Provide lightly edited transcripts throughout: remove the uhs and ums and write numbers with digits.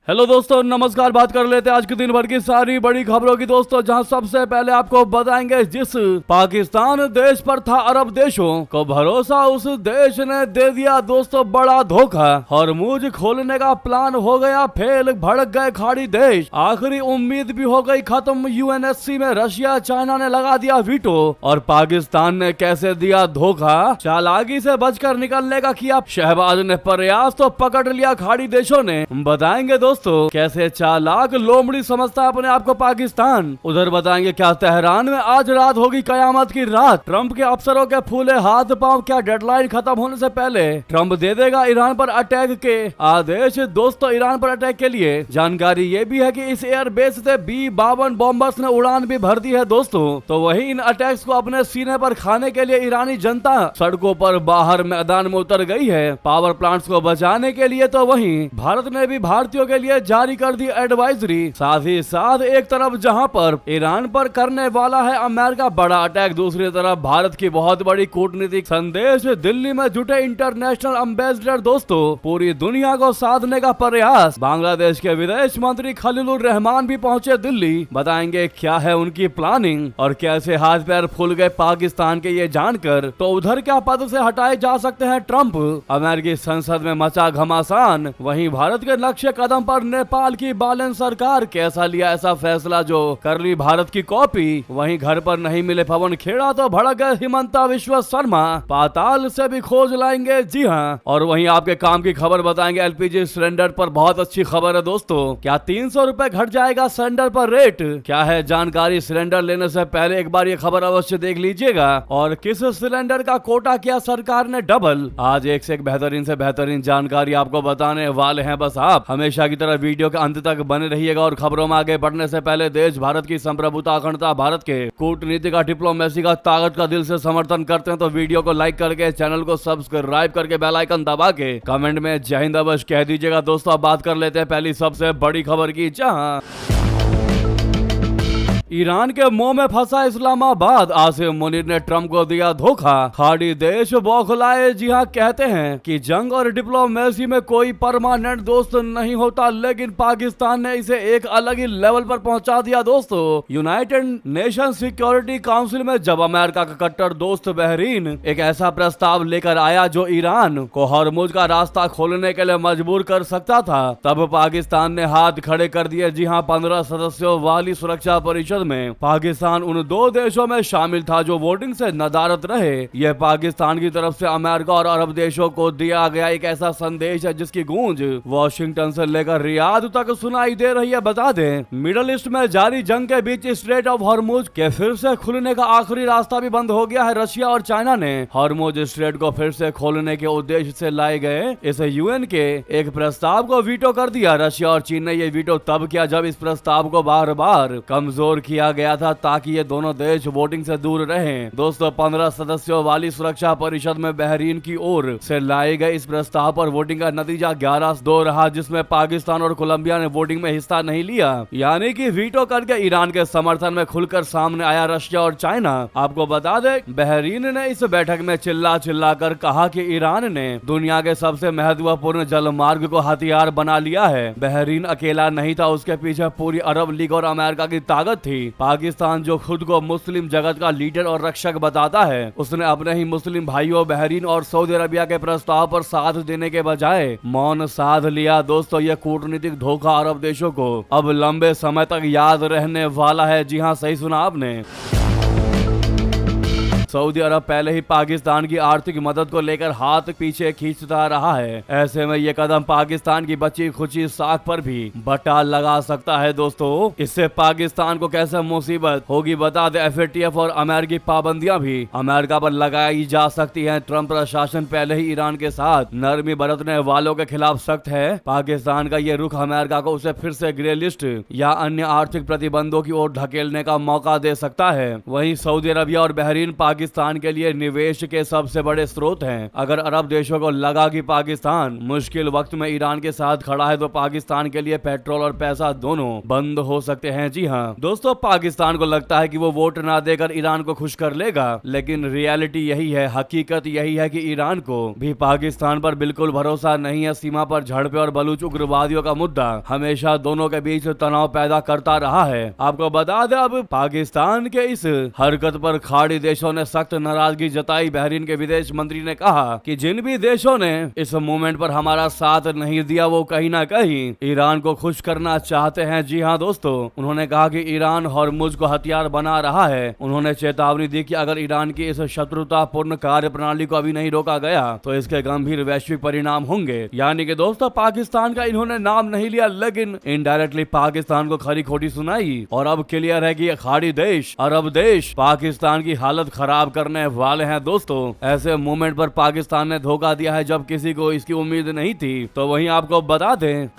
Hello दोस्तों, नमस्कार। बात कर लेते हैं आज के दिन भर की सारी बड़ी खबरों की दोस्तों, जहां सबसे पहले आपको बताएंगे जिस पाकिस्तान देश पर था अरब देशों को भरोसा, उस देश ने दे दिया दोस्तों बड़ा धोखा। हॉर्मुज खोलने का प्लान हो गया फेल, भड़क गए खाड़ी देश, आखिरी उम्मीद भी हो गई खत्म। यूएनएससी में रशिया चाइना ने लगा दिया वीटो, और पाकिस्तान ने कैसे दिया धोखा। चालाकी से बचकर निकलने का किया शहबाज ने प्रयास, तो पकड़ लिया खाड़ी देशों ने। बताएंगे दोस्तों कैसे चालाक लोमड़ी समझता है अपने आप को पाकिस्तान। उधर बताएंगे क्या तेहरान में आज रात होगी कयामत की रात। ट्रंप के अफसरों के फूले हाथ पांव, क्या डेडलाइन खत्म होने से पहले ट्रंप दे देगा ईरान पर अटैक के आदेश। दोस्तों ईरान पर अटैक के लिए जानकारी ये भी है कि इस एयरबेस से B-52 बॉम्बर्स ने उड़ान भी भर दी है दोस्तों। तो वही इन अटैक्स को अपने सीने पर खाने के लिए ईरानी जनता सड़कों पर बाहर मैदान में उतर गई है पावर प्लांट्स को बचाने के लिए। तो वहीं भारत ने भी भारतीयों के लिए जारी कर दी एडवाइजरी। साथ ही साथ एक तरफ जहां पर ईरान पर करने वाला है अमेरिका बड़ा अटैक, दूसरी तरफ भारत की बहुत बड़ी कूटनीतिक संदेश। दिल्ली में जुटे इंटरनेशनल एम्बेसडर दोस्तों, पूरी दुनिया को साधने का प्रयास। बांग्लादेश के विदेश मंत्री खलीलुर रहमान भी पहुंचे दिल्ली। बताएंगे क्या है उनकी प्लानिंग और कैसे हाथ पैर फूल गए पाकिस्तान के, ये जानकर। तो उधर क्या पद से हटाए जा सकते हैं ट्रंप। अमेरिकी संसद में मचा घमासान। वहीं भारत के लक्ष्य कदम पर नेपाल की बालन सरकार कैसा लिया ऐसा फैसला जो कर ली भारत की कॉपी। वहीं घर पर नहीं मिले पवन खेड़ा तो भड़क गए हिमंता विश्व शर्मा, पाताल से भी खोज लाएंगे। जी हां, और वहीं आपके काम की खबर बताएंगे। एलपीजी सिलेंडर पर बहुत अच्छी खबर है दोस्तों, क्या 300 रुपए घट जाएगा सिलेंडर पर रेट, क्या है जानकारी। सिलेंडर लेने से पहले एक बार ये खबर अवश्य देख लीजिएगा। और किस सिलेंडर का कोटा किया सरकार ने डबल, आज एक से एक बेहतरीन से बेहतरीन जानकारी आपको बताने वाले हैं। बस आप हमेशा की तरह वीडियो के अंत तक बने रहिएगा। और खबरों में आगे बढ़ने से पहले देश भारत की संप्रभुता, अखंडता, भारत के कूटनीति का, डिप्लोमेसी का ताकत का दिल से समर्थन करते हैं तो वीडियो को लाइक करके, चैनल को सब्सक्राइब करके, बेल आइकन दबा के कमेंट में जय हिंद अवश्य कह दीजिएगा। दोस्तों अब बात कर लेते हैं पहली सबसे बड़ी खबर की, जहां ईरान के मुंह में फंसा इस्लामाबाद, आसिम मुनीर ने ट्रंप को दिया धोखा। खाड़ी देश बौखलाए। जी हां, कहते हैं कि जंग और डिप्लोमेसी में कोई परमानेंट दोस्त नहीं होता, लेकिन पाकिस्तान ने इसे एक अलग ही लेवल पर पहुंचा दिया दोस्तों। यूनाइटेड नेशन सिक्योरिटी काउंसिल में जब अमेरिका का कट्टर दोस्त बहरीन एक ऐसा प्रस्ताव लेकर आया जो ईरान को हॉर्मुज का रास्ता खोलने के लिए मजबूर कर सकता था, तब पाकिस्तान ने हाथ खड़े कर दिए। जी हां, 15 सदस्यों वाली सुरक्षा परिषद में पाकिस्तान उन दो देशों में शामिल था जो वोटिंग से नदारद रहे। यह पाकिस्तान की तरफ से अमेरिका और अरब देशों को दिया गया एक ऐसा संदेश है जिसकी गूंज वॉशिंगटन से लेकर रियाद तक सुनाई दे रही है। बता दें, मिडल ईस्ट में जारी जंग के बीच स्ट्रेट ऑफ हॉर्मुज के फिर से खुलने का आखिरी रास्ता भी बंद हो गया है। रशिया और चाइना ने हॉर्मुज स्ट्रेट को फिर से खोलने के उद्देश्य से लाए गए इस यूएन के एक प्रस्ताव को वीटो कर दिया। रशिया और चीन ने यह वीटो तब किया जब इस प्रस्ताव को बार बार कमजोर किया गया था ताकि ये दोनों देश वोटिंग से दूर रहें। दोस्तों 15 सदस्यों वाली सुरक्षा परिषद में बहरीन की ओर से लाए गए इस प्रस्ताव पर वोटिंग का नतीजा 11-2 रहा, जिसमें पाकिस्तान और कोलंबिया ने वोटिंग में हिस्सा नहीं लिया, यानी कि वीटो करके ईरान के समर्थन में खुलकर सामने आया रशिया और चाइना। आपको बता दें, बहरीन ने इस बैठक में चिल्ला कर कहा कि ईरान ने दुनिया के सबसे महत्वपूर्ण जलमार्ग को हथियार बना लिया है। बहरीन अकेला नहीं था, उसके पीछे पूरी अरब लीग और अमेरिका की ताकत थी। पाकिस्तान जो खुद को मुस्लिम जगत का लीडर और रक्षक बताता है, उसने अपने ही मुस्लिम भाइयों बहरीन और सऊदी अरबिया के प्रस्ताव पर साथ देने के बजाय मौन साध लिया। दोस्तों यह कूटनीतिक धोखा अरब देशों को अब लंबे समय तक याद रहने वाला है। जी हां, सही सुना आपने। सऊदी अरब पहले ही पाकिस्तान की आर्थिक मदद को लेकर हाथ पीछे खींचता रहा है। ऐसे में ये कदम पाकिस्तान की बची खुची साख पर भी बट्टा लगा सकता है। दोस्तों इससे पाकिस्तान को कैसे मुसीबत होगी बता दे। FATF और अमेरिकी पाबंदियां भी अमेरिका पर लगाई जा सकती हैं। ट्रंप प्रशासन पहले ही ईरान के साथ नरमी बरतने वालों के खिलाफ सख्त है। पाकिस्तान का ये रुख अमेरिका को उसे फिर से ग्रे लिस्ट या अन्य आर्थिक प्रतिबंधों की ओर ढकेलने का मौका दे सकता है। वहीं सऊदी अरबिया और बहरीन पाकिस्तान पाकिस्तान के लिए निवेश के सबसे बड़े स्रोत हैं। अगर अरब देशों को लगा कि पाकिस्तान मुश्किल वक्त में ईरान के साथ खड़ा है तो पाकिस्तान के लिए पेट्रोल और पैसा दोनों बंद हो सकते हैं। जी हाँ दोस्तों, पाकिस्तान को लगता है कि वो वोट ना देकर ईरान को खुश कर लेगा, लेकिन रियलिटी यही है, हकीकत यही है कि ईरान को भी पाकिस्तान पर बिल्कुल भरोसा नहीं है। सीमा पर झड़पें और बलूच उग्रवादियों का मुद्दा हमेशा दोनों के बीच तनाव पैदा करता रहा है। आपको बता दें, अब पाकिस्तान के इस हरकत पर खाड़ी देशों ने सख्त नाराजगी जताई। बहरीन के विदेश मंत्री ने कहा कि जिन भी देशों ने इस मूवमेंट पर हमारा साथ नहीं दिया वो कहीं ना कहीं ईरान को खुश करना चाहते हैं। जी हाँ दोस्तों, उन्होंने कहा कि ईरान हॉर्मुज को हथियार बना रहा है। उन्होंने चेतावनी दी कि अगर ईरान की इस शत्रुतापूर्ण कार्य प्रणाली को अभी नहीं रोका गया तो इसके गंभीर वैश्विक परिणाम होंगे। यानी कि दोस्तों, पाकिस्तान का इन्होंने नाम नहीं लिया, लेकिन इनडायरेक्टली पाकिस्तान को खरी खोटी सुनाई। और अब क्लियर है कि खाड़ी देश, अरब देश पाकिस्तान की हालत खराब करने वाले हैं। दोस्तों, ऐसे मूवमेंट पर पाकिस्तान ने धोखा दिया है जब किसी को इसकी उम्मीद नहीं थी। तो वहीं आपको बता दें,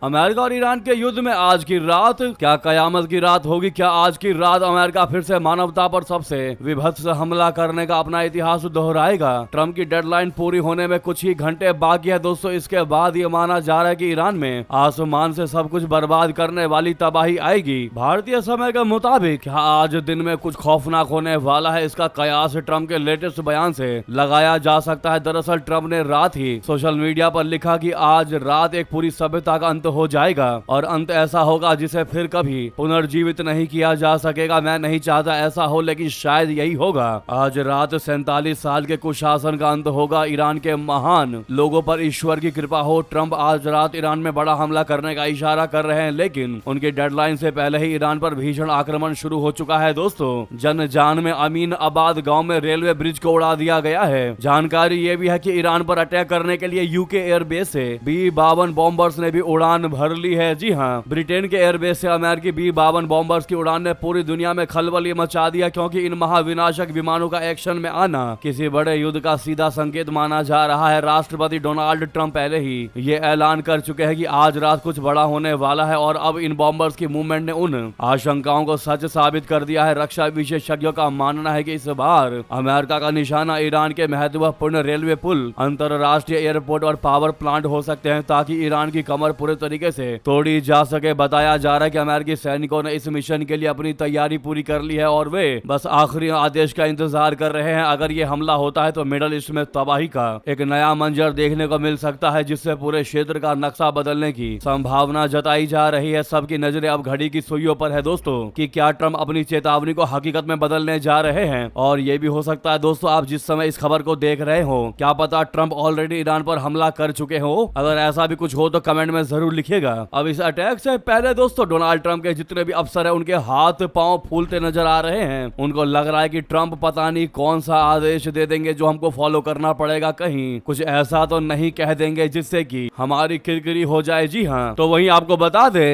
अमेरिका और ईरान के युद्ध में आज की रात क्या कयामत की रात होगी? क्या आज की रात अमेरिका फिर से मानवता पर सबसे विभत्स हमला करने का अपना इतिहास दोहराएगा? ट्रंप की डेडलाइन पूरी होने में कुछ ही घंटे बाकी है दोस्तों। इसके बाद ये माना जा रहा है कि ईरान में आसमान से सब कुछ बर्बाद करने वाली तबाही आएगी। भारतीय समय के मुताबिक क्या आज दिन में कुछ खौफनाक होने वाला है? इसका कयास ट्रंप के लेटेस्ट बयान से लगाया जा सकता है। दरअसल ट्रंप ने रात ही सोशल मीडिया पर लिखा कि आज रात एक पूरी सभ्यता का अंत हो जाएगा और अंत ऐसा होगा जिसे फिर कभी पुनर्जीवित नहीं किया जा सकेगा। मैं नहीं चाहता ऐसा हो, लेकिन शायद यही होगा। आज रात 47 साल के कुशासन का अंत होगा। ईरान के महान लोगों पर ईश्वर की कृपा हो। ट्रंप आज रात ईरान में बड़ा हमला करने का इशारा कर रहे हैं, लेकिन उनकी डेडलाइन से पहले ही ईरान पर भीषण आक्रमण शुरू हो चुका है। दोस्तों, जनजान में अमीन आबाद गाँव में रेलवे ब्रिज को उड़ा दिया गया है। जानकारी ये भी है कि ईरान पर अटैक करने के लिए यूके एयरबेस से B-52 बॉम्बर्स ने भी उड़ान भर ली है। जी हाँ, ब्रिटेन के एयरबेस से अमेरिकी B-52 बॉम्बर्स की उड़ान ने पूरी दुनिया में खलबली मचा दिया, क्योंकि इन महाविनाशक विमानों का एक्शन में आना किसी बड़े युद्ध का सीधा संकेत माना जा रहा है। राष्ट्रपति डोनाल्ड ट्रंप पहले ही ये ऐलान कर चुके हैं कि आज रात कुछ बड़ा होने वाला है, और अब इन बॉम्बर्स की मूवमेंट ने उन आशंकाओं को सच साबित कर दिया है। रक्षा विशेषज्ञों का मानना है कि इस बार अमेरिका का निशाना ईरान के महत्वपूर्ण रेलवे पुल, अंतरराष्ट्रीय एयरपोर्ट और पावर प्लांट हो सकते हैं, ताकि ईरान की कमर पूरे तरीके से तोड़ी जा सके। बताया जा रहा है कि अमेरिकी सैनिकों ने इस मिशन के लिए अपनी तैयारी पूरी कर ली है और वे बस आखिरी आदेश का इंतजार कर रहे हैं। अगर ये हमला होता है तो मिडल ईस्ट में तबाही का एक नया मंजर देखने को मिल सकता है, जिससे पूरे क्षेत्र का नक्शा बदलने की संभावना जताई जा रही है। सबकी नजरें अब घड़ी की सुइयों पर है दोस्तों कि क्या ट्रंप अपनी चेतावनी को हकीकत में बदलने जा रहे हैं। और ये भी हो सकता है दोस्तों, आप जिस समय इस खबर को देख रहे हो, क्या पता ट्रंप ऑलरेडी ईरान पर हमला कर चुके हो। अगर ऐसा भी कुछ हो तो कमेंट में जरूर लिखिएगा। अब इस अटैक से पहले दोस्तों डोनाल्ड ट्रंप के जितने भी अफसर हैं उनके हाथ पांव फूलते नजर आ रहे हैं। उनको लग रहा है कि ट्रंप पता नहीं कौन सा आदेश दे देंगे जो हमको फॉलो करना पड़ेगा। कहीं कुछ ऐसा तो नहीं कह देंगे जिससे कि हमारी किरकिरी हो जाए। जी हाँ, तो वहीं आपको बता दे,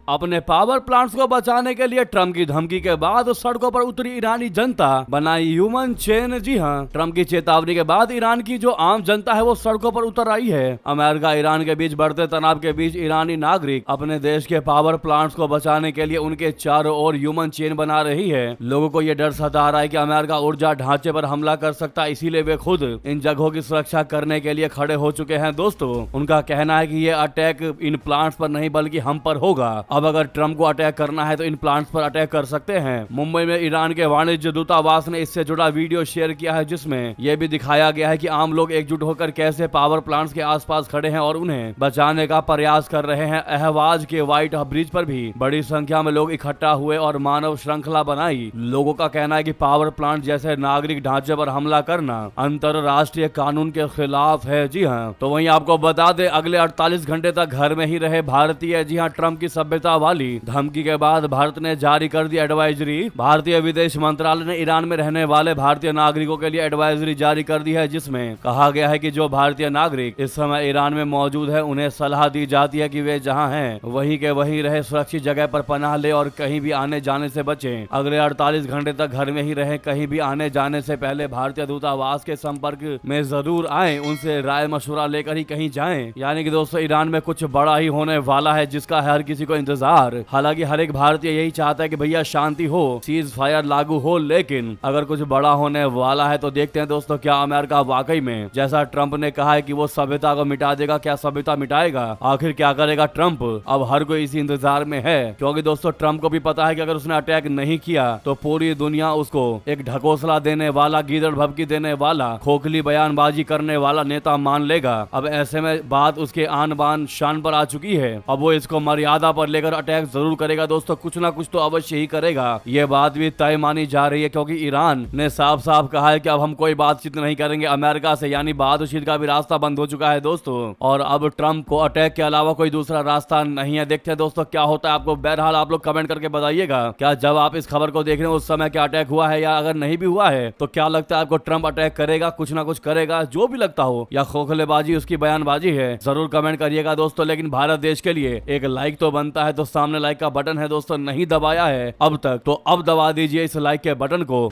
अपने पावर प्लांट्स को बचाने के लिए ट्रंप की धमकी के बाद सड़कों पर उतरी ईरानी जनता, बनाई ह्यूमन चेन। जी हाँ, ट्रंप की चेतावनी के बाद ईरान की जो आम जनता है वो सड़कों पर उतर आई है। अमेरिका ईरान के बीच बढ़ते तनाव के बीच ईरानी नागरिक अपने देश के पावर प्लांट्स को बचाने के लिए उनके चारों ओर ह्यूमन चेन बना रही है। लोगों को ये डर सता रहा है कि अमेरिका ऊर्जा ढांचे पर हमला कर सकता है, इसीलिए वे खुद इन जगहों की सुरक्षा करने के लिए खड़े हो चुके हैं। दोस्तों, उनका कहना है कि ये अटैक इन प्लांट्स पर नहीं बल्कि हम पर होगा। अब अगर ट्रंप को अटैक करना है तो इन प्लांट्स पर अटैक कर सकते हैं। मुंबई में ईरान के वाणिज्य दूतावास ने इससे जुड़ा वीडियो शेयर किया है, जिसमें यह भी दिखाया गया है कि आम लोग एकजुट होकर कैसे पावर प्लांट्स के आसपास खड़े हैं और उन्हें बचाने का प्रयास कर रहे हैं। अहवाज के व्हाइट ब्रिज पर भी बड़ी संख्या में लोग इकट्ठा हुए और मानव श्रृंखला बनाई। लोगों का कहना है कि पावर प्लांट जैसे नागरिक ढांचे पर हमला करना अंतरराष्ट्रीय कानून के खिलाफ है। जी हाँ, तो वहीं आपको बता दें, अगले 48 घंटे तक घर में ही रहे भारतीय। जी हाँ, ट्रंप की सभ्यता वाली धमकी के बाद भारत ने जारी कर दी एडवाइजरी। भारतीय विदेश मंत्रालय ने ईरान में रहने वाले भारतीय नागरिकों के लिए एडवाइजरी जारी कर दी है, जिसमें कहा गया है कि जो भारतीय नागरिक इस समय ईरान में मौजूद है उन्हें सलाह दी जाती है कि वे जहां हैं वहीं के वहीं रहे, सुरक्षित जगह पर पनाह ले और कहीं भी आने जाने से बचें। अगले 48 घंटे तक घर में ही रहे, कहीं भी आने जाने से पहले भारतीय दूतावास के संपर्क में जरूर आए, उनसे राय मशवरा लेकर ही कहीं जाएं। यानी कि दोस्तों ईरान में कुछ बड़ा ही होने वाला है, जिसका हर किसी को इंतजार। हालांकि हर एक भारतीय यही चाहता है कि भैया शांति हो, सीज फायर लागू हो, लेकिन अगर कुछ बड़ा होने वाला है तो देखते हैं दोस्तों क्या अमेरिका वाकई में जैसा ट्रंप ने कहा है कि वो सभ्यता को मिटा देगा, क्या सभ्यता मिटाएगा, आखिर क्या करेगा ट्रंप। अब हर कोई इसी इंतजार में है, क्योंकि दोस्तों ट्रंप को भी पता है कि अगर उसने अटैक नहीं किया तो पूरी दुनिया उसको एक ढकोसला देने वाला, गीदड़ भभकी देने वाला, खोखली बयानबाजी करने वाला नेता मान लेगा। अब ऐसे में बात उसके आन बान शान पर आ चुकी है। अब वो इसको मर्यादा पर लेकर अटैक जरूर करेगा दोस्तों, कुछ ना कुछ तो अवश्य ही करेगा। ये बात भी तय मानी जा रही है, क्योंकि ईरान ने साफ साफ कहा है कि अब हम कोई बातचीत नहीं करेंगे अमेरिका से, यानी बातचीत का भी रास्ता बंद हो चुका है दोस्तों। और अब ट्रंप को अटैक के अलावा कोई दूसरा रास्ता नहीं है। देखते हैं दोस्तों क्या होता है। आपको बहरहाल आप लोग कमेंट करके बताइएगा, क्या जब आप इस खबर को देख रहे हैं उस समय क्या अटैक हुआ है, या अगर नहीं भी हुआ है तो क्या लगता है आपको ट्रंप अटैक करेगा, कुछ ना कुछ करेगा, जो भी लगता हो, या खोखलेबाजी उसकी बयानबाजी है, जरूर कमेंट करिएगा दोस्तों। लेकिन भारत देश के लिए एक लाइक तो बनता है, तो सामने लाइक का बटन है दोस्तों, नहीं दबाया है अब तक तो अब दबा दीजिए इस लाइक के बटन को।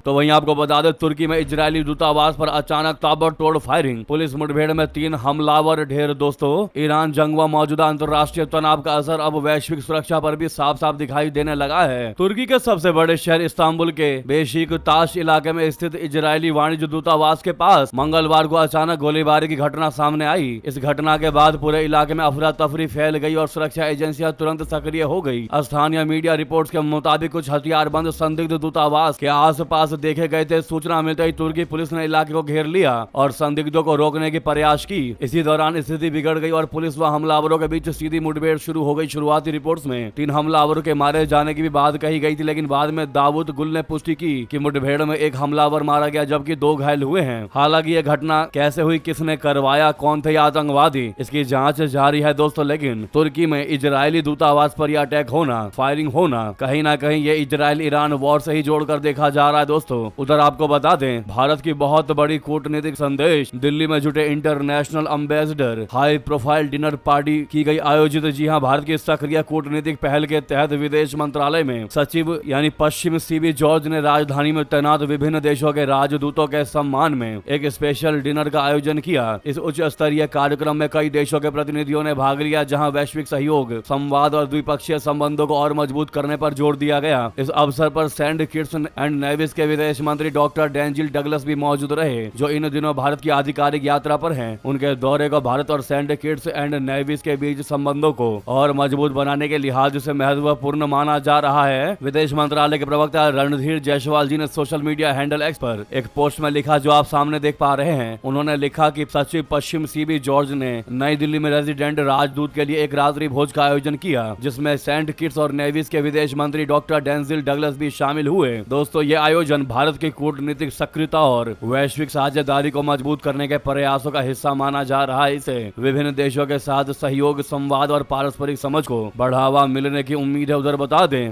तो वहीं आपको बता दें तुर्की में इजरायली दूतावास पर अचानक ताबड़तोड़ फायरिंग, पुलिस मुठभेड़ में 3 हमलावर ढेर दोस्तों। ईरान जंग व मौजूदा अंतर्राष्ट्रीय तनाव का असर अब वैश्विक सुरक्षा पर भी साफ साफ दिखाई देने लगा है। तुर्की के सबसे बड़े शहर इस्तांबुल के बेशिकताश इलाके में स्थित इजरायली वाणिज्य दूतावास के पास मंगलवार को अचानक गोलीबारी की घटना सामने आई। इस घटना के बाद पूरे इलाके में अफरा तफरी फैल गई और सुरक्षा एजेंसियां तुरंत सक्रिय हो गई। स्थानीय मीडिया रिपोर्ट्स के मुताबिक कुछ हथियारबंद संदिग्ध दूतावास के आस पास देखे गए थे। सूचना मिलते ही तुर्की पुलिस ने इलाके को घेर लिया और संदिग्धों को रोकने की प्रयास की। इसी दौरान स्थिति बिगड़ गई और पुलिस व हमलावरों के बीच सीधी मुठभेड़ शुरू हो गई। शुरुआती रिपोर्ट्स में 3 हमलावरों के मारे जाने की भी बात कही गई थी, लेकिन बाद में दाऊद गुल ने पुष्टि की कि मुठभेड़ में 1 हमलावर मारा गया जबकि 2 घायल हुए हैं। हालांकि यह घटना कैसे हुई, किसने करवाया, कौन थे आतंकवादी, इसकी जांच जारी है दोस्तों। लेकिन तुर्की में इजरायली दूतावास पर यह अटैक होना, फायरिंग होना, कहीं ना कहीं ये इजरायल ईरान वॉर से ही जोड़कर देखा जा रहा है दोस्तों। उधर आपको बता दें भारत की बहुत बड़ी कूटनीतिक संदेश, दिल्ली में जुटे international ambassador, high profile dinner party की गई आयोजित। जी हां, भारत की सक्रिय कूटनीतिक पहल के तहत विदेश मंत्रालय में सचिव यानी पश्चिम सीबी जॉर्ज ने राजधानी में तैनात विभिन्न देशों के राजदूतों के सम्मान में एक स्पेशल डिनर का आयोजन किया। इस उच्च स्तरीय कार्यक्रम में कई देशों के प्रतिनिधियों ने भाग लिया, जहां वैश्विक सहयोग, संवाद और द्विपक्षीय संबंधों को और मजबूत करने पर जोर दिया गया। इस अवसर पर सेंट किट्स एंड नेविस के विदेश मंत्री डॉक्टर डेंजिल डगलस भी मौजूद रहे, जो इन दिनों भारत की आधिकारिक यात्रा पर हैं। उनके दौरे को भारत और सेंट किट्स एंड नेविस के बीच संबंधों को और मजबूत बनाने के लिहाज से महत्वपूर्ण माना जा रहा है। विदेश मंत्रालय के प्रवक्ता रणधीर जायसवाल जी ने सोशल मीडिया हैंडल एक्स पर एक पोस्ट में लिखा, जो आप सामने देख पा रहे हैं। उन्होंने लिखा कि सचिव पश्चिम सीबी जॉर्ज ने नई दिल्ली में रेजिडेंट राजदूत के लिए एक रात्रि भोज का आयोजन किया, जिसमें सेंट किट्स और नेविस के विदेश मंत्री डॉक्टर डेंजिल डगलस भी शामिल हुए। दोस्तों ये आयोजन भारत की कूटनीतिक सक्रियता और वैश्विक साझेदारी को मजबूत करने के प्रयासों का हिस्सा माना जा रहा है। इसे विभिन्न देशों के साथ सहयोग, संवाद और पारस्परिक समझ को बढ़ावा मिलने की उम्मीद है। उधर बता दें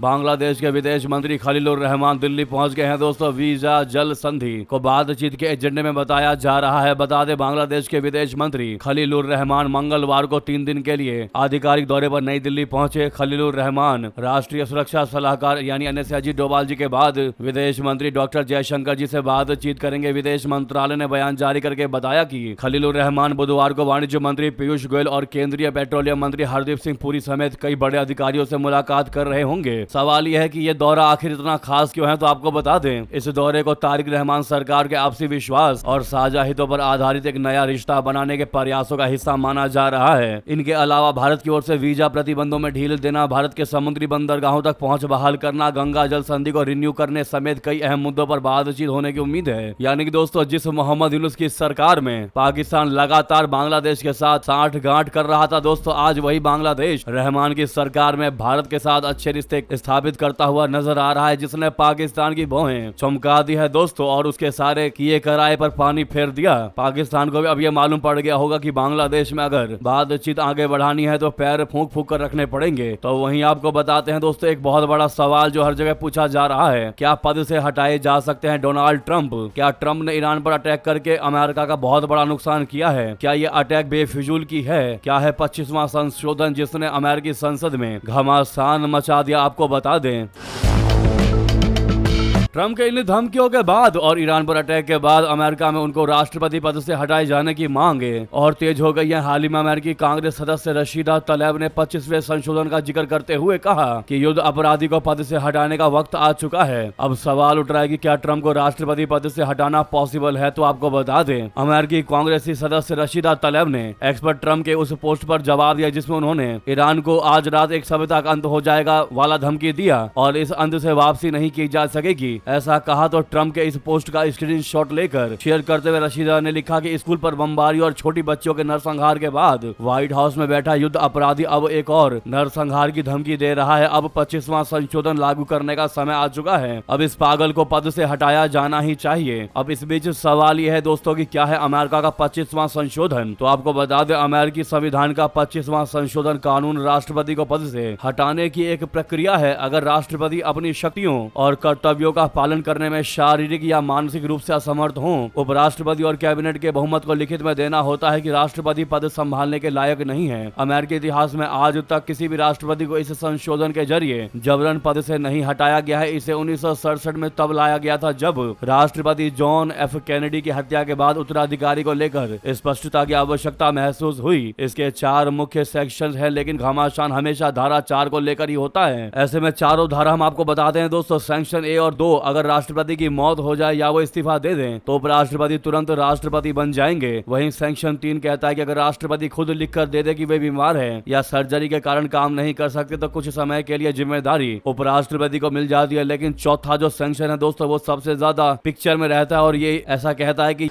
बांग्लादेश के विदेश मंत्री खलीलुर रहमान दिल्ली पहुंच गए हैं दोस्तों। वीजा जल संधि को बातचीत के एजेंडे में बताया जा रहा है। बता दें बांग्लादेश के विदेश मंत्री खलीलुर रहमान मंगलवार को 3 दिन के लिए आधिकारिक दौरे पर नई दिल्ली पहुंचे। खलीलुर रहमान राष्ट्रीय सुरक्षा सलाहकार यानी NSA अजीत डोभाल जी के बाद विदेश मंत्री डॉक्टर जयशंकर जी से बातचीत करेंगे। विदेश मंत्रालय ने बयान जारी करके बताया कि खलीलुर रहमान बुधवार को वाणिज्य मंत्री पीयूष गोयल और केंद्रीय पेट्रोलियम मंत्री हरदीप सिंह पुरी समेत कई बड़े अधिकारियों से मुलाकात कर रहे होंगे। सवाल यह है कि यह दौरा आखिर इतना खास क्यों है, तो आपको बता दें इस दौरे को तारिक रहमान सरकार के आपसी विश्वास और साझा हितों पर आधारित एक नया रिश्ता बनाने के प्रयासों का हिस्सा माना जा रहा है। इनके अलावा भारत की ओर से वीजा प्रतिबंधों में ढील देना, भारत के समुद्री बंदरगाहों तक पहुंच बहाल करना, गंगा जल संधि को रिन्यू करने समेत कई अहम मुद्दों पर बातचीत होने की उम्मीद है। यानी कि दोस्तों जिस मोहम्मद यूनुस की सरकार में पाकिस्तान लगातार बांग्लादेश के साथ साठगांठ कर रहा था दोस्तों, आज वही बांग्लादेश रहमान की सरकार में भारत के साथ अच्छे रिश्ते स्थापित करता हुआ नजर आ रहा है, जिसने पाकिस्तान की भौहें चमका दी है दोस्तों और उसके सारे किए कराए पर पानी फेर दिया। पाकिस्तान को भी अब यह मालूम पड़ गया होगा कि बांग्लादेश में अगर बातचीत आगे बढ़ानी है तो पैर फूंक फूंक कर रखने पड़ेंगे। तो वहीं आपको बताते हैं दोस्तों एक बहुत बड़ा सवाल जो हर जगह पूछा जा रहा है, क्या पद से हटाए जा सकते हैं डोनाल्ड ट्रंप? क्या ट्रंप ने ईरान पर अटैक करके अमेरिका का बहुत बड़ा नुकसान किया है? क्या ये अटैक बेफिजूल की है? क्या है 25वां संशोधन जिसने अमेरिकी संसद में घमासान मचा दिया? आपको बता दें ट्रम्प के इन धमकियों के बाद और ईरान पर अटैक के बाद अमेरिका में उनको राष्ट्रपति पद से हटाए जाने की मांगे और तेज हो गई है। हाल ही में अमेरिकी कांग्रेस सदस्य रशीदा तलेब ने 25वें संशोधन का जिक्र करते हुए कहा कि युद्ध अपराधी को पद से हटाने का वक्त आ चुका है। अब सवाल उठ रहा है कि क्या ट्रम्प को राष्ट्रपति पद से हटाना पॉसिबल है। तो आपको बता दें, अमेरिकी कांग्रेसी सदस्य रशीदा तलेब ने एक्सपर्ट ट्रम्प के उस पोस्ट पर जवाब दिया जिसमें उन्होंने ईरान को आज रात एक सभ्यता का अंत हो जाएगा वाला धमकी दिया और इस अंत से वापसी नहीं की जा सकेगी, ऐसा कहा। तो ट्रम्प के इस पोस्ट का स्क्रीनशॉट लेकर शेयर करते हुए रशीदा ने लिखा कि स्कूल पर बमबारी और छोटी बच्चियों के नरसंहार के बाद व्हाइट हाउस में बैठा युद्ध अपराधी अब एक और नरसंहार की धमकी दे रहा है। अब 25वां संशोधन लागू करने का समय आ चुका है। अब इस पागल को पद से हटाया जाना ही चाहिए। अब इस बीच सवाल यह है दोस्तों कि क्या है अमेरिका का 25वां संशोधन। तो आपको बता दें, अमेरिकी संविधान का 25वां संशोधन कानून राष्ट्रपति को पद से हटाने की एक प्रक्रिया है। अगर राष्ट्रपति अपनी शक्तियों और कर्तव्यों का पालन करने में शारीरिक या मानसिक रूप से असमर्थ हो, उपराष्ट्रपति और कैबिनेट के बहुमत को लिखित में देना होता है कि राष्ट्रपति पद संभालने के लायक नहीं है। अमेरिकी इतिहास में आज तक किसी भी राष्ट्रपति को इस संशोधन के जरिए जबरन पद से नहीं हटाया गया है। इसे 1967 में तब लाया गया था जब राष्ट्रपति जॉन एफ कैनेडी की हत्या के बाद उत्तराधिकारी को लेकर स्पष्टता की आवश्यकता महसूस हुई। इसके 4 मुख्य सेक्शन है, लेकिन घमासान हमेशा धारा 4 को लेकर ही होता है। ऐसे में चारों धारा हम आपको बताते हैं दोस्तों। सेक्शन ए और 2, अगर राष्ट्रपति की मौत हो जाए या वो इस्तीफा दे दें तो उपराष्ट्रपति तुरंत राष्ट्रपति बन जाएंगे। वहीं सेक्शन 3 कहता है कि अगर राष्ट्रपति खुद लिखकर दे दे कि वे बीमार है या सर्जरी के कारण काम नहीं कर सकते तो कुछ समय के लिए जिम्मेदारी उपराष्ट्रपति को मिल जाती है। लेकिन चौथा जो सेक्शन है दोस्तों, वो सबसे ज्यादा पिक्चर में रहता है और ये ऐसा कहता है कि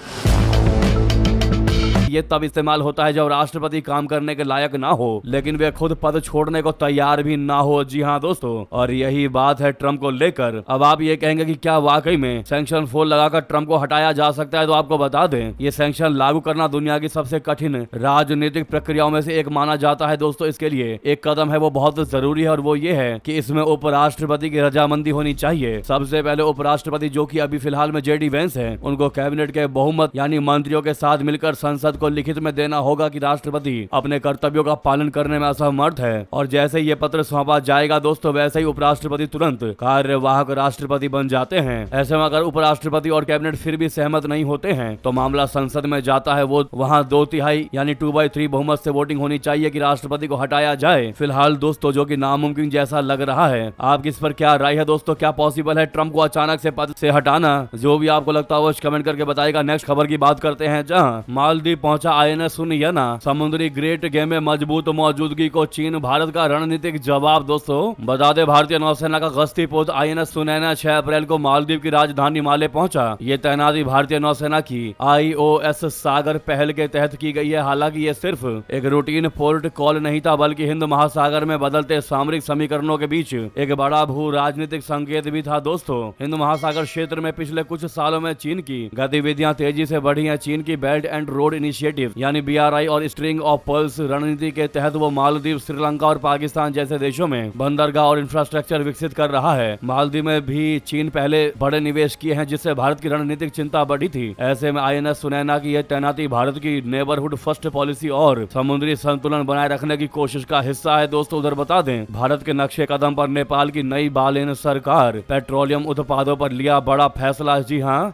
ये तब इस्तेमाल होता है जब राष्ट्रपति काम करने के लायक ना हो लेकिन वे खुद पद छोड़ने को तैयार भी ना हो। जी हाँ दोस्तों, और यही बात है ट्रम्प को लेकर। अब आप ये कहेंगे कि क्या वाकई में सैंक्शन 4 लगाकर ट्रम्प को हटाया जा सकता है। तो आपको बता दें, ये सैंक्शन लागू करना दुनिया की सबसे कठिन राजनीतिक प्रक्रियाओं में से एक माना जाता है दोस्तों। इसके लिए एक कदम है वो बहुत जरूरी है और वो ये है कि इसमें उपराष्ट्रपति की रजामंदी होनी चाहिए। सबसे पहले उपराष्ट्रपति, जो कि अभी फिलहाल में जेडी वेंस है, उनको कैबिनेट के बहुमत यानी मंत्रियों के साथ मिलकर संसद को लिखित में देना होगा कि राष्ट्रपति अपने कर्तव्यों का पालन करने में असमर्थ है। और जैसे ये पत्र सौंपा जाएगा दोस्तों, वैसे ही उपराष्ट्रपति तुरंत कार्यवाहक राष्ट्रपति बन जाते हैं। ऐसे में अगर उपराष्ट्रपति और कैबिनेट फिर भी सहमत नहीं होते हैं तो मामला संसद में जाता है। वो वहाँ 2/3 यानी 2/3 बहुमत से वोटिंग होनी चाहिए कि राष्ट्रपति को हटाया जाए। फिलहाल दोस्तों, जो कि नामुमकिन जैसा लग रहा है। आपकी इस पर क्या राय है दोस्तों? क्या पॉसिबल है ट्रम्प को अचानक से पद से हटाना? जो भी आपको लगता है वो कमेंट करके बताएगा। नेक्स्ट खबर की बात करते हैं, जहाँ मालदीव पहुंचा INS सुनयना। समुद्री ग्रेट गेम में मजबूत मौजूदगी को चीन भारत का रणनीतिक जवाब। दोस्तों बता दें, भारतीय नौसेना का गश्ती पोत INS सुनयना 6 अप्रैल को मालदीव की राजधानी माले पहुंचा। ये तैनाती भारतीय नौसेना की IOS सागर पहल के तहत की गई है। हालांकि ये सिर्फ एक रूटीन पोर्ट कॉल नहीं था, बल्कि हिंद महासागर में बदलते सामरिक समीकरणों के बीच एक बड़ा भू राजनीतिक संकेत भी था। दोस्तों, हिंद महासागर क्षेत्र में पिछले कुछ सालों में चीन की गतिविधियां तेजी से बढ़ी हैं। चीन की बेल्ट एंड रोड इनिशिएटिव यानी BRI और स्ट्रिंग ऑफ पर्ल्स रणनीति के तहत वो मालदीव, श्रीलंका और पाकिस्तान जैसे देशों में बंदरगाह और इंफ्रास्ट्रक्चर विकसित कर रहा है। मालदीव में भी चीन पहले बड़े निवेश किए हैं, जिससे भारत की रणनीतिक चिंता बढ़ी थी। ऐसे में INS सुनैना की यह तैनाती भारत की नेबरहुड फर्स्ट पॉलिसी और समुद्री संतुलन बनाए रखने की कोशिश का हिस्सा है। दोस्तों उधर बता दें, भारत के नक्शे कदम पर नेपाल की नई बालेन सरकार पेट्रोलियम उत्पादों पर लिया बड़ा फैसला। जी हाँ,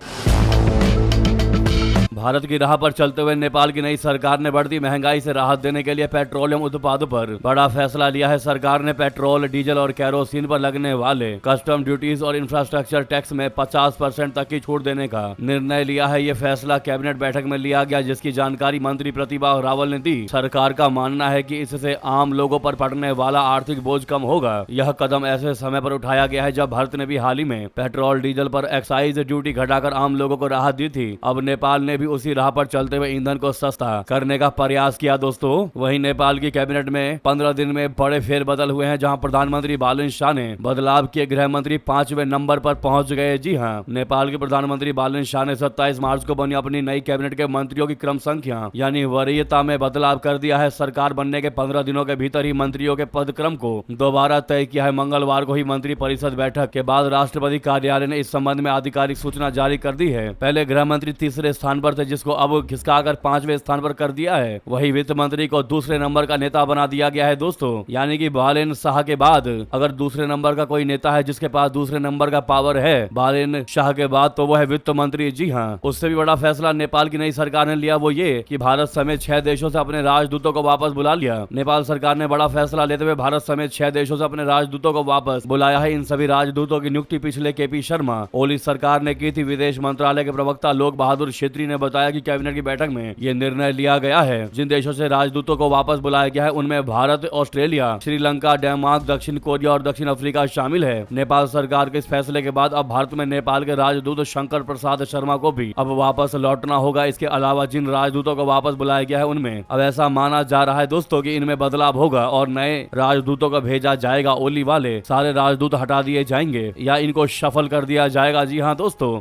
भारत की राह पर चलते हुए नेपाल की नई सरकार ने बढ़ती महंगाई से राहत देने के लिए पेट्रोलियम उत्पादों पर बड़ा फैसला लिया है। सरकार ने पेट्रोल, डीजल और केरोसिन पर लगने वाले कस्टम ड्यूटीज और इंफ्रास्ट्रक्चर टैक्स में 50% तक की छूट देने का निर्णय लिया है। ये फैसला कैबिनेट बैठक में लिया गया, जिसकी जानकारी मंत्री प्रतिभा रावल ने दी। सरकार का मानना है कि इससे आम लोगों पर पड़ने वाला आर्थिक बोझ कम होगा। यह कदम ऐसे समय पर उठाया गया है जब भारत ने भी हाल ही में पेट्रोल, डीजल पर एक्साइज ड्यूटी घटाकर आम लोगों को राहत दी थी। अब नेपाल ने भी उसी राह पर चलते हुए ईंधन को सस्ता करने का प्रयास किया। दोस्तों वहीं नेपाल की कैबिनेट में 15 दिन में बड़े फेरबदल हुए हैं, जहां प्रधानमंत्री बालन शाह ने बदलाव किए। गृह मंत्री 5वें नंबर पर पहुंच गए। जी हां, नेपाल के प्रधानमंत्री बालन शाह ने 27 मार्च को बनी अपनी नई कैबिनेट के मंत्रियों की क्रम संख्या यानी वरीयता में बदलाव कर दिया है। सरकार बनने के 15 दिनों के भीतर ही मंत्रियों के पद क्रम को दोबारा तय किया है। मंगलवार को ही मंत्री परिषद बैठक के बाद राष्ट्रपति कार्यालय ने इस संबंध में आधिकारिक सूचना जारी कर दी है। पहले गृह मंत्री तीसरे स्थान पर थे, जिसको अब खिसकाकर 5वें स्थान पर कर दिया है। वही वित्त मंत्री को दूसरे नंबर का नेता बना दिया गया है दोस्तों। यानी कि बालेन शाह के बाद अगर दूसरे नंबर का कोई नेता है जिसके पास दूसरे नंबर का पावर है बालेन शाह के बाद, तो वो है वित्त मंत्री। जी हाँ, उससे भी बड़ा फैसला नेपाल की नई सरकार ने लिया, वो ये कि भारत समेत 6 देशों से अपने राजदूतों को वापस बुला लिया। नेपाल सरकार ने बड़ा फैसला लेते हुए भारत समेत 6 देशों से अपने राजदूतों को वापस बुलाया है। इन सभी राजदूतों की नियुक्ति पिछले केपी शर्मा ओली सरकार ने की थी। विदेश मंत्रालय के प्रवक्ता लोक बहादुर छेत्री ने बताया कि कैबिनेट की बैठक में ये निर्णय लिया गया है। जिन देशों से राजदूतों को वापस बुलाया गया है उनमें भारत, ऑस्ट्रेलिया, श्रीलंका, डेनमार्क, दक्षिण कोरिया और दक्षिण अफ्रीका शामिल है। नेपाल सरकार के इस फैसले के बाद अब भारत में नेपाल के राजदूत शंकर प्रसाद शर्मा को भी अब वापस लौटना होगा। इसके अलावा जिन राजदूतों को वापस बुलाया गया है उनमें अब ऐसा माना जा रहा है दोस्तों कि इनमें बदलाव होगा और नए राजदूतों को भेजा जाएगा। ओली वाले सारे राजदूत हटा दिए जाएंगे या इनको शफल कर दिया जाएगा। जी हाँ दोस्तों,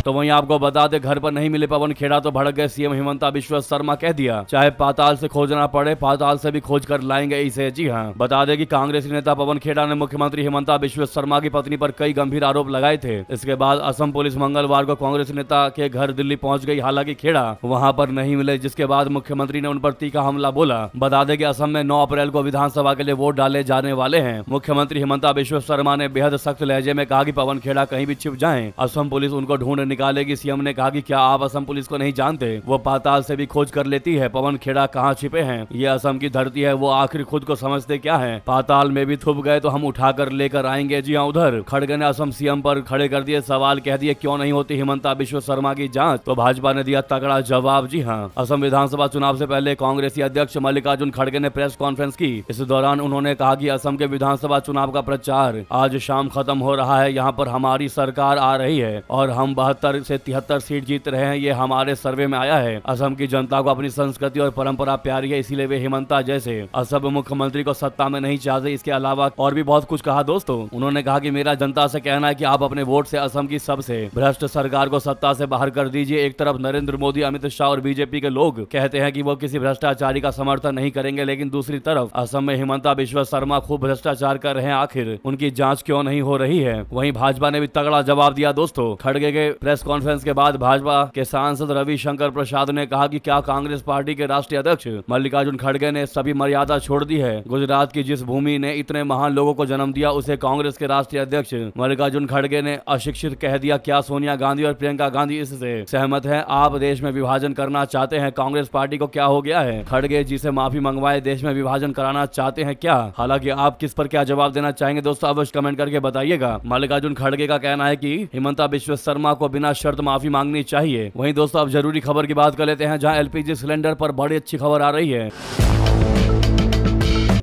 तो वहीं आपको बता दे, घर पर नहीं मिले पवन खेड़ा तो भड़क गए सीएम हिमंता बिश्व शर्मा। कह दिया चाहे पाताल से खोजना पड़े, पाताल से भी खोज कर लाएंगे इसे। जी हाँ, बता दे कि कांग्रेसी नेता पवन खेड़ा ने मुख्यमंत्री हिमंता बिश्व शर्मा की पत्नी पर कई गंभीर आरोप लगाए थे। इसके बाद असम पुलिस मंगलवार को कांग्रेस नेता के घर दिल्ली पहुंच गई। हालांकि खेड़ा वहां पर नहीं मिले, जिसके बाद मुख्यमंत्री ने उन पर तीखा हमला बोला। बता दें कि असम में 9 अप्रैल को विधानसभा के लिए वोट डाले जाने वाले हैं। मुख्यमंत्री हिमंता बिश्व शर्मा ने बेहद सख्त लहजे में कहा कि पवन खेड़ा कहीं भी छिप जाएं, असम पुलिस उनको ढूंढ निकालेगी। सीएम ने कहा कि क्या आप असम पुलिस को नहीं जानते, वो पाताल से भी खोज कर लेती है। पवन खेड़ा कहाँ छिपे हैं, ये असम की धरती है, वो आखिर खुद को समझते क्या है। पाताल में भी छुप गए तो हम उठाकर लेकर आएंगे। जी हाँ, उधर खड़गे ने असम सीएम पर खड़े कर दिए सवाल। कह दिए क्यों नहीं होती हिमंता बिश्व शर्मा की जांच, तो भाजपा ने दिया तगड़ा जवाब। जी हाँ, असम विधानसभा चुनाव से पहले कांग्रेसी अध्यक्ष मल्लिकार्जुन खड़गे ने प्रेस कॉन्फ्रेंस की। इस दौरान उन्होंने कहा कि असम के विधानसभा चुनाव का प्रचार आज शाम खत्म हो रहा है। यहाँ पर हमारी सरकार आ रही है और हम 72 से 73 सीट जीत रहे हैं, ये हमारे सर्वे में आया है। असम की जनता को अपनी संस्कृति और परंपरा प्यारी है, इसीलिए वे हिमंता जैसे असम मुख्यमंत्री को सत्ता में नहीं चाहते। इसके अलावा और भी बहुत कुछ कहा दोस्तों। उन्होंने कहा कि मेरा जनता से कहना है कि आप अपने वोट से असम की सबसे भ्रष्ट सरकार को सत्ता से बाहर कर दीजिए। एक तरफ नरेंद्र मोदी, अमित शाह और बीजेपी के लोग कहते हैं कि वो किसी भ्रष्टाचारी का समर्थन नहीं करेंगे, लेकिन दूसरी तरफ असम में हिमंता बिश्व शर्मा खूब भ्रष्टाचार कर रहे हैं। आखिर उनकी जांच क्यों नहीं हो रही है। वहीं भाजपा ने भी तगड़ा जवाब दिया दोस्तों। खड़गे के प्रेस कॉन्फ्रेंस के बाद भाजपा के सांसद रविशंकर प्रसाद ने कहा कि क्या कांग्रेस पार्टी के राष्ट्रीय अध्यक्ष मल्लिकार्जुन खड़गे ने सभी मर्यादा छोड़ दी है। गुजरात की जिस भूमि ने इतने महान लोगों को जन्म दिया, उसे कांग्रेस के राष्ट्रीय अध्यक्ष मल्लिकार्जुन खड़गे ने अशिक्षित कह दिया। क्या सोनिया गांधी और प्रियंका गांधी इससे सहमत है? आप देश में विभाजन करना चाहते हैं, कांग्रेस पार्टी को क्या हो गया है? खड़गे जी से माफी मंगवाए, देश में विभाजन कराना चाहते हैं क्या? हालांकि आप किस पर क्या जवाब देना चाहेंगे दोस्तों, अवश्य कमेंट करके बताइएगा। मल्लिकार्जुन खड़गे का कहना है कि हिमंता बिश्व शर्मा को बिना शर्त माफी मांगनी चाहिए। वहीं दोस्तों अब जरूरी खबर की बात कर लेते हैं, जहां एलपीजी सिलेंडर पर बड़ी अच्छी खबर आ रही है।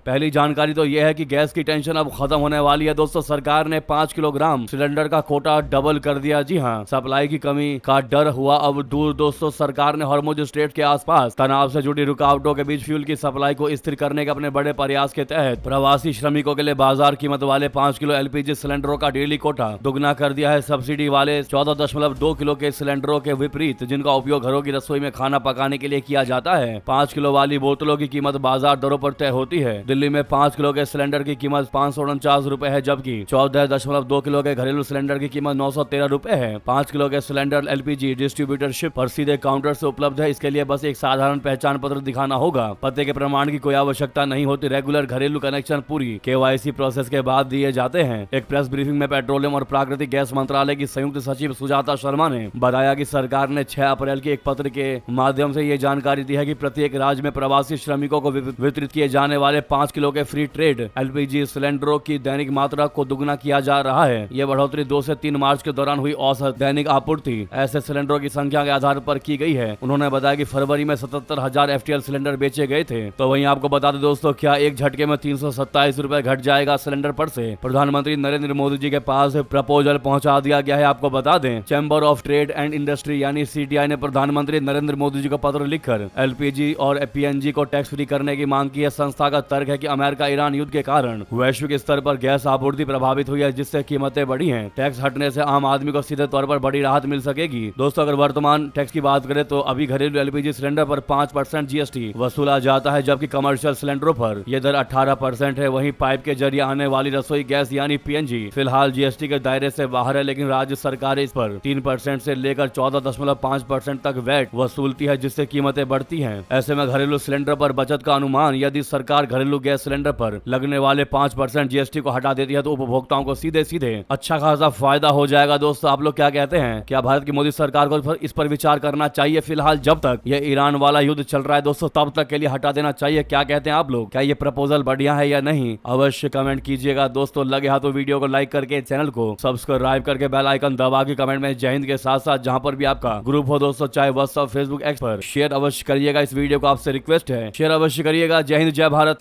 पहली जानकारी तो यह है कि गैस की टेंशन अब खत्म होने वाली है दोस्तों। सरकार ने 5 किलोग्राम सिलेंडर का कोटा डबल कर दिया। जी हां, सप्लाई की कमी का डर हुआ अब दूर दोस्तों। सरकार ने हॉर्मुज स्ट्रेट के आसपास तनाव से जुड़ी रुकावटों के बीच फ्यूल की सप्लाई को स्थिर करने के अपने बड़े प्रयास के तहत प्रवासी श्रमिकों के लिए बाजार कीमत वाले 5 किलो एलपीजी सिलेंडरों का डेली कोटा दुगना कर दिया है। सब्सिडी वाले 14.2 किलो के सिलेंडरों के विपरीत, जिनका उपयोग घरों की रसोई में खाना पकाने के लिए किया जाता है, 5 किलो वाली बोतलों की कीमत बाजार दरों पर तय होती है। दिल्ली में 5 किलो के सिलेंडर की कीमत 549 रुपए है, जबकि 14.2 किलो के घरेलू सिलेंडर की कीमत 913 रुपए है। 5 किलो के सिलेंडर एलपीजी डिस्ट्रीब्यूटरशिप पर सीधे काउंटर से उपलब्ध है। इसके लिए बस एक साधारण पहचान पत्र दिखाना होगा। पते के प्रमाण की कोई आवश्यकता नहीं होती। रेगुलर घरेलू कनेक्शन पूरी केवाईसी प्रोसेस के बाद दिए जाते हैं। एक प्रेस ब्रीफिंग में पेट्रोलियम और प्राकृतिक गैस मंत्रालय की संयुक्त सचिव सुजाता शर्मा ने बताया कि सरकार ने 6 अप्रैल के एक पत्र के माध्यम से ये जानकारी दी है कि प्रत्येक राज्य में प्रवासी श्रमिकों को वितरित किए जाने वाले 5 किलो के फ्री ट्रेड एलपीजी सिलेंडरों की दैनिक मात्रा को दुगना किया जा रहा है। यह बढ़ोतरी 2 से 3 मार्च के दौरान हुई औसत दैनिक आपूर्ति ऐसे सिलेंडरों की संख्या के आधार पर की गई है। उन्होंने बताया कि फरवरी में 77,000 एफटीएल सिलेंडर बेचे गए थे। तो वहीं आपको बता दें दोस्तों, क्या एक झटके में 327 रुपए घट जाएगा सिलेंडर पर से? प्रधानमंत्री नरेंद्र मोदी जी के पास प्रपोजल पहुंचा दिया गया है। आपको बता दें, chamber of trade and industry यानी सीटीआई ने प्रधानमंत्री नरेंद्र मोदी जी को पत्र लिखकर एलपीजी और पीएनजी को टैक्स फ्री करने की मांग की है। संस्था का तर्क है कि अमेरिका ईरान युद्ध के कारण वैश्विक स्तर पर गैस आपूर्ति प्रभावित हुई है, जिससे कीमतें बढ़ी हैं। टैक्स हटने से आम आदमी को सीधे तौर पर बड़ी राहत मिल सकेगी। दोस्तों, अगर वर्तमान टैक्स की बात करें तो अभी घरेलू एलपीजी सिलेंडर पर 5% जीएसटी वसूला जाता है, जबकि कमर्शियल सिलेंडरों पर यह दर 18% है। वहीं पाइप के जरिए आने वाली रसोई गैस यानी पीएनजी फिलहाल जीएसटी के दायरे से बाहर है, लेकिन राज्य सरकार इस पर 3% से लेकर 14.5% तक वैट वसूलती है, जिससे कीमतें बढ़ती हैं। ऐसे में घरेलू सिलेंडर पर बचत का अनुमान, यदि सरकार घरेलू गैस सिलेंडर पर लगने वाले 5% जीएसटी को हटा देती है तो उपभोक्ताओं को सीधे सीधे अच्छा खासा फायदा हो जाएगा। दोस्तों, आप लोग क्या कहते हैं? क्या भारत की मोदी सरकार को इस पर विचार करना चाहिए? फिलहाल जब तक ये ईरान वाला युद्ध चल रहा है दोस्तों, तब तक के लिए हटा देना चाहिए। क्या कहते हैं आप लोग? क्या ये प्रपोजल बढ़िया है या नहीं? अवश्य कमेंट कीजिएगा। दोस्तों, लगे हाथों वीडियो को लाइक करके चैनल को सब्सक्राइब करके बेल आइकन दबा के कमेंट में जय हिंद के साथ साथ जहां पर भी आपका ग्रुप हो दोस्तों, चाहे व्हाट्सएप, फेसबुक, एक्स पर शेयर अवश्य करिएगा। इस वीडियो को आपसे रिक्वेस्ट है, शेयर अवश्य करिएगा। जय हिंद, जय भारत।